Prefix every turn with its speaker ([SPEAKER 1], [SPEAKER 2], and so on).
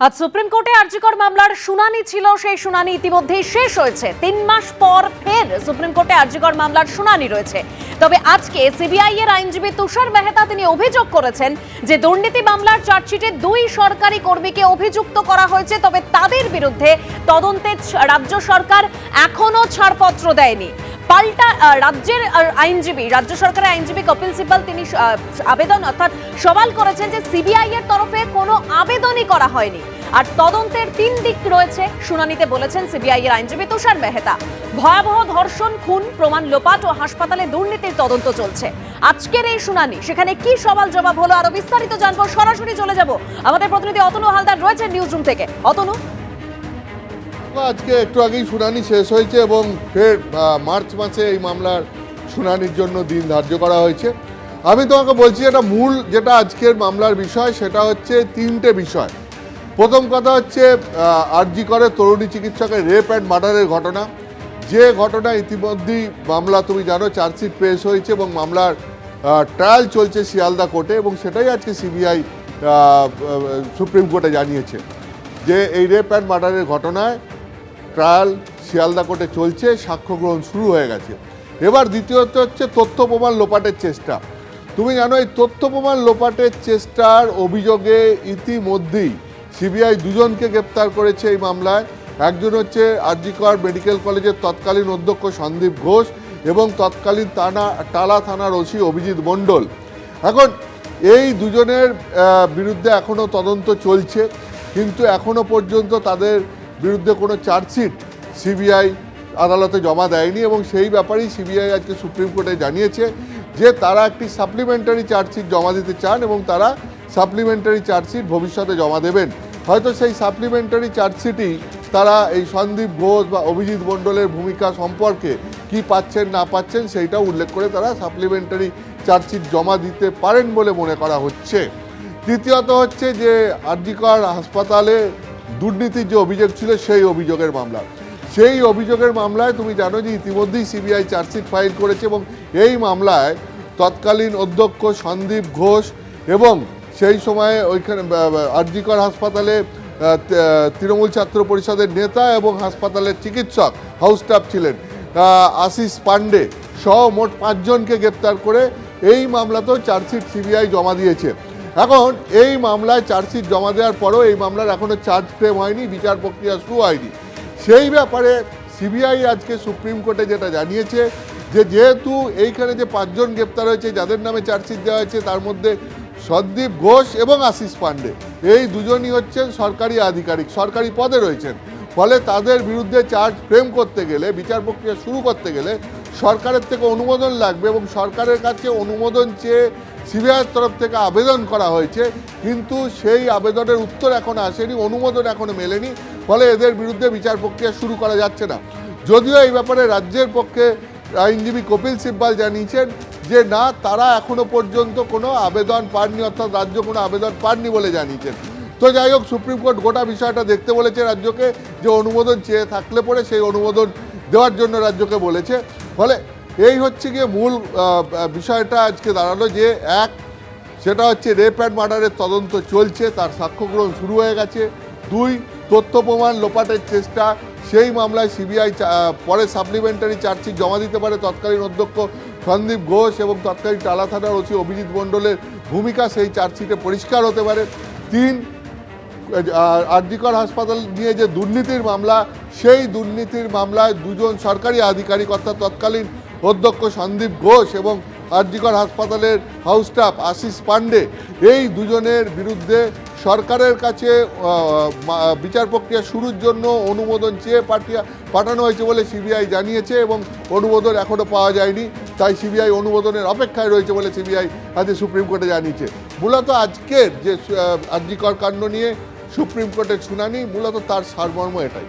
[SPEAKER 1] আজ সুপ্রিম কোর্টে আরজিকর মামলার শুনানি ছিল। সেই শুনানি ইতিমধ্যেই শেষ হয়েছে। 3 মাস পর ফের সুপ্রিম কোর্টে আরজিকর মামলার শুনানি রয়েছে। তবে আজকে সিবিআই এর আইনজীবী তুষার মেহতা তিনি অভিযোগ করেছেন যে দুর্নীতি মামলার চার্জশিটে 2 সরকারি কর্মীকে অভিযুক্ত করা হয়েছে, তবে তাদের বিরুদ্ধে তদন্তে রাজ্য সরকার এখনো ছাড়পত্র দেয়নি। পাল্টা রাজ্য সরকারের আইনজীবী কপিল সিব্বল তিনি আবেদন অর্থাৎ সওয়াল করেছেন যে সিবিআই এর তরফে কোনো আবেদনই করা হয়নি আর তদন্তের 3 দিক রয়েছে। শুনানিতে বলেছেন সিবিআই এর আইনজীবী তুষার মেহতা, ভয়াবহ ধর্ষণ, খুন, প্রমাণ লোপাট ও হাসপাতালে দুর্নীতির তদন্ত চলছে। আজকের এই শুনানি, সেখানে কি সওয়াল জবাব হলো আরো বিস্তারিত জানবো। সরাসরি চলে যাব আমাদের প্রতিনিধি অতনু হালদার রয়েছে নিউজ রুম থেকে। অতনু,
[SPEAKER 2] আজকে একটু আগেই শুনানি শেষ হয়েছে এবং ফের মার্চ মাসে এই মামলার শুনানির জন্য দিন ধার্য করা হয়েছে। আমি তোমাকে বলছি এটা মূল যেটা আজকের মামলার বিষয় সেটা হচ্ছে 3টে বিষয়। প্রথম কথা হচ্ছে আরজি করে তরুণী চিকিৎসকের রেপ অ্যান্ড মার্ডারের ঘটনা, যে ঘটনা ইতিমধ্যেই মামলা তুমি জানো চার্জশিট পেশ হয়েছে এবং মামলার ট্রায়াল চলছে শিয়ালদা কোর্টে এবং সেটাই আজকে সিবিআই সুপ্রিম কোর্টে জানিয়েছে যে এই রেপ অ্যান্ড মার্ডারের ঘটনায় ট্রায়াল শিয়ালদা কোর্টে চলছে, সাক্ষ্য গ্রহণ শুরু হয়ে গেছে। এবার দ্বিতীয়ত হচ্ছে তথ্য প্রমাণ লোপাটের চেষ্টা। তুমি জানো এই তথ্য প্রমাণ লোপাটের চেষ্টার অভিযোগে ইতিমধ্যেই সিবিআই 2 জনকে গ্রেপ্তার করেছে এই মামলায়। একজন হচ্ছে আরজিকর মেডিকেল কলেজের তৎকালীন অধ্যক্ষ সন্দীপ ঘোষ এবং তৎকালীন টালা থানার ওসি অভিজিৎ মণ্ডল। এখন এই 2 জনের বিরুদ্ধে এখনও তদন্ত চলছে, কিন্তু এখনও পর্যন্ত তাদের বিরুদ্ধে কোনো চার্জশিট সিবিআই আদালতে জমা দেয়নি এবং সেই ব্যাপারেই সিবিআই আজকে সুপ্রিম কোর্টে জানিয়েছে যে তারা একটি সাপ্লিমেন্টারি চার্জশিট জমা দিতে চান এবং তারা সাপ্লিমেন্টারি চার্জশিট ভবিষ্যতে জমা দেবেন। হয়তো সেই সাপ্লিমেন্টারি চার্জশিটই তারা এই সন্দীপ ঘোষ বা অভিজিৎ মণ্ডলের ভূমিকা সম্পর্কে কি পাচ্ছেন না পাচ্ছেন সেইটাও উল্লেখ করে তারা সাপ্লিমেন্টারি চার্জশিট জমা দিতে পারেন বলে মনে করা হচ্ছে। তৃতীয়ত হচ্ছে যে আরজিকর হাসপাতালে দুর্নীতির যে অভিযোগ ছিল সেই অভিযোগের মামলা। সেই অভিযোগের মামলায় তুমি জানো যে ইতিমধ্যেই সিবিআই চার্জশিট ফাইল করেছে এবং এই মামলায় তৎকালীন অধ্যক্ষ সন্দীপ ঘোষ এবং সেই সময়ে ওইখানে আরজিকর হাসপাতালে তৃণমূল ছাত্র পরিষদের নেতা এবং হাসপাতালের চিকিৎসক হাউস স্টাফ ছিলেন আশিস পান্ডে সহ মোট 5 জনকে গ্রেপ্তার করে এই মামলাতেও চার্জশিট সিবিআই জমা দিয়েছে। এখন এই মামলায় চার্জশিট জমা দেওয়ার পরও এই মামলার এখনও চার্জ ফ্রেম হয়নি, বিচার প্রক্রিয়া শুরু হয়নি। সেই ব্যাপারে সিবিআই আজকে সুপ্রিম কোর্টে যেটা জানিয়েছে যে যেহেতু এইখানে যে 5 জন গ্রেপ্তার হয়েছে যাদের নামে চার্জশিট দেওয়া হয়েছে তার মধ্যে সন্দীপ ঘোষ এবং আশিস পান্ডে এই 2 জনই হচ্ছেন সরকারি আধিকারিক, সরকারি পদে রয়েছেন। ফলে তাদের বিরুদ্ধে চার্জ ফ্রেম করতে গেলে, বিচার প্রক্রিয়া শুরু করতে গেলে সরকারের থেকে অনুমোদন লাগবে এবং সরকারের কাছে অনুমোদন চেয়ে সিবিআইয়ের তরফ থেকে আবেদন করা হয়েছে, কিন্তু সেই আবেদনের উত্তর এখন আসেনি, অনুমোদন এখনো মেলেনি। ফলে এদের বিরুদ্ধে বিচার প্রক্রিয়া শুরু করা যাচ্ছে না। যদিও এই ব্যাপারে রাজ্যের পক্ষে আইনজীবী কপিল সিব্বল জানিয়েছেন যে না, তারা এখনো পর্যন্ত কোনো আবেদন পাননি, অর্থাৎ রাজ্য কোনো আবেদন পাননি বলে জানিয়েছেন। তো যাই হোক, সুপ্রিম কোর্ট গোটা বিষয়টা দেখতে বলেছে রাজ্যকে, যে অনুমোদন চেয়ে থাকলে পরে সেই অনুমোদন দেওয়ার জন্য রাজ্যকে বলেছে। ফলে এই হচ্ছে গিয়ে মূল বিষয়টা আজকে দাঁড়ালো যে সেটা হচ্ছে রেপ অ্যান্ড মার্ডারের তদন্ত চলছে, তার সাক্ষ্য গ্রহণ শুরু হয়ে গেছে। 2 তথ্য প্রমাণ লোপাটের চেষ্টা, সেই মামলায় সিবিআই পরে সাপ্লিমেন্টারি চার্জশিট জমা দিতে পারে তৎকালীন অধ্যক্ষ সন্দীপ ঘোষ এবং তৎকালীন টালা থানার ওসি অভিজিৎ মণ্ডলের ভূমিকা সেই চার্জশিটে পরিষ্কার হতে পারে। 3 আরজিকর হাসপাতাল নিয়ে যে দুর্নীতির মামলা, সেই দুর্নীতির মামলায় 2 জন সরকারি আধিকারিক অর্থাৎ তৎকালীন অধ্যক্ষ সন্দীপ ঘোষ এবং আরজিকর হাসপাতালের হাউস স্টাফ আশিস পান্ডে এই 2 জনের বিরুদ্ধে সরকারের কাছে বিচার প্রক্রিয়া শুরুর জন্য অনুমোদন চেয়ে পাঠানো হয়েছে বলে সিবিআই জানিয়েছে এবং অনুমোদন এখনও পাওয়া যায়নি। তাই সিবিআই অনুমোদনের অপেক্ষায় রয়েছে বলে সিবিআই আজকে সুপ্রিম কোর্টে জানিয়েছে। মূলত আজকের যে আরজিকর কাণ্ড নিয়ে সুপ্রিম কোর্টের শুনানি, মূলত তার সারমর্ম এটাই।